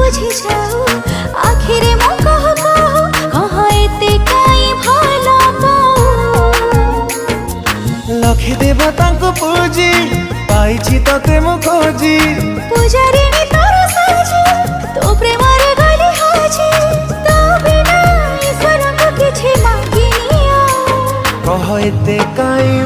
बुझी जाऊ आखिरे मो कह एते काई भला पाऊ लखी देवता को पूजी पाइछि तते मु खोजी पूजारिणी तोर साजी तो प्रेम रे गली हाजी तो बिना ईश्वर को किछि मांगिनिया कह एते काई